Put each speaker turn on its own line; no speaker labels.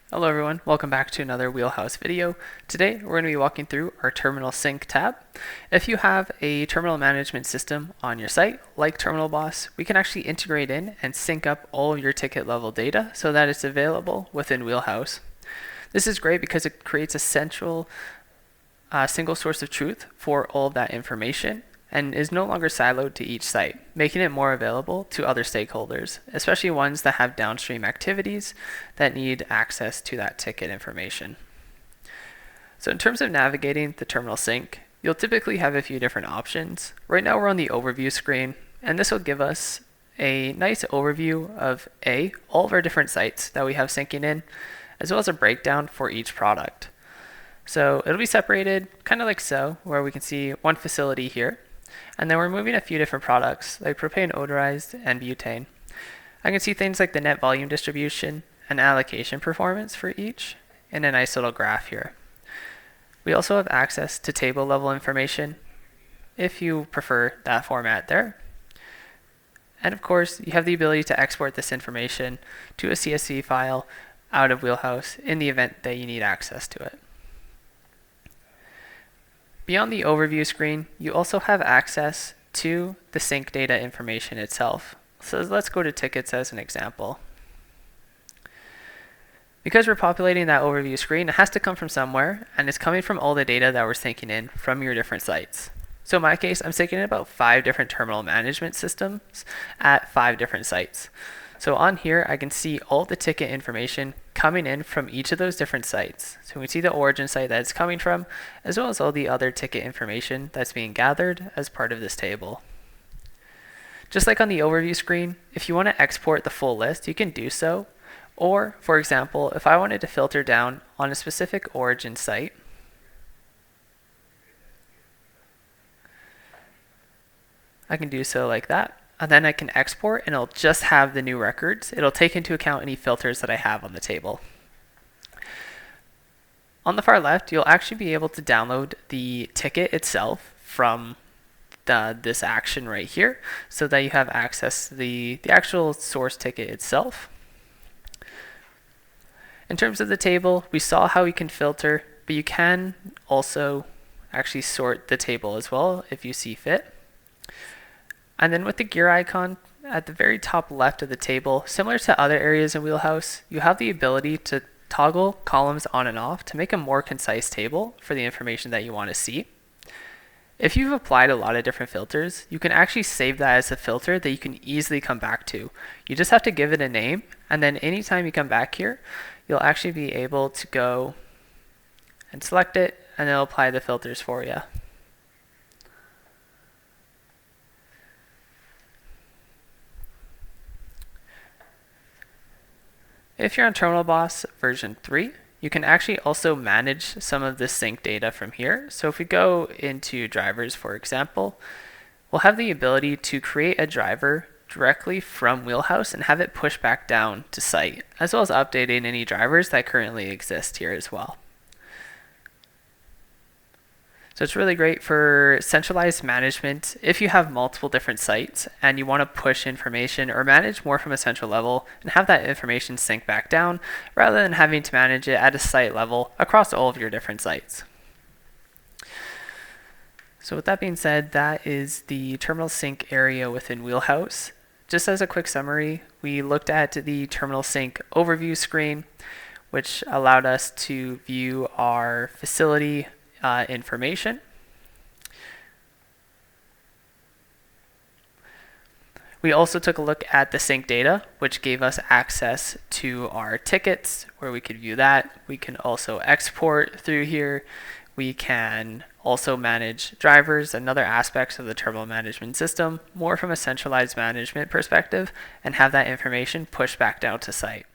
Hello everyone, welcome back to another Wheelhouse video. Today we're going to be walking through our Terminal Sync tab. If you have a terminal management system on your site, like Terminal Boss, we can actually integrate in and sync up all of your ticket level data so that it's available within Wheelhouse. This is great because it creates a central single source of truth for all of that information and is no longer siloed to each site, making it more available to other stakeholders, especially ones that have downstream activities that need access to that ticket information. So in terms of navigating the terminal sync, you'll typically have a few different options. Right now we're on the overview screen, and this will give us a nice overview of all of our different sites that we have syncing in, as well as a breakdown for each product. So it'll be separated kind of like so, where we can see one facility here. And then we're moving a few different products like propane odorized and butane. I can see things like the net volume distribution and allocation performance for each in a nice little graph here. We also have access to table level information if you prefer that format there. And of course, you have the ability to export this information to a CSV file out of Wheelhouse in the event that you need access to it. Beyond the overview screen, you also have access to the sync data information itself. So let's go to tickets as an example. Because we're populating that overview screen, it has to come from somewhere, and it's coming from all the data that we're syncing in from your different sites. So in my case, I'm syncing in about 5 different terminal management systems at 5 different sites. So on here, I can see all the ticket information coming in from each of those different sites. So we can see the origin site that it's coming from, as well as all the other ticket information that's being gathered as part of this table. Just like on the overview screen, if you want to export the full list, you can do so. Or, for example, if I wanted to filter down on a specific origin site, I can do so like that. And then I can export and it'll just have the new records. It'll take into account any filters that I have on the table. On the far left, you'll actually be able to download the ticket itself from this action right here so that you have access to the actual source ticket itself. In terms of the table, we saw how you can filter, but you can also actually sort the table as well if you see fit. And then with the gear icon at the very top left of the table, similar to other areas in Wheelhouse, you have the ability to toggle columns on and off to make a more concise table for the information that you want to see. If you've applied a lot of different filters, you can actually save that as a filter that you can easily come back to. You just have to give it a name, and then anytime you come back here, you'll actually be able to go and select it, and it'll apply the filters for you. If you're on Terminal Boss version 3, you can actually also manage some of the sync data from here. So if we go into drivers, for example, we'll have the ability to create a driver directly from Wheelhouse and have it push back down to site, as well as updating any drivers that currently exist here as well. So it's really great for centralized management if you have multiple different sites and you want to push information or manage more from a central level and have that information sync back down rather than having to manage it at a site level across all of your different sites. So with that being said, that is the terminal sync area within Wheelhouse. Just as a quick summary, we looked at the terminal sync overview screen, which allowed us to view our facility information. We also took a look at the sync data, which gave us access to our tickets where we could view that. We can also export through here. We can also manage drivers and other aspects of the terminal management system more from a centralized management perspective and have that information pushed back down to site.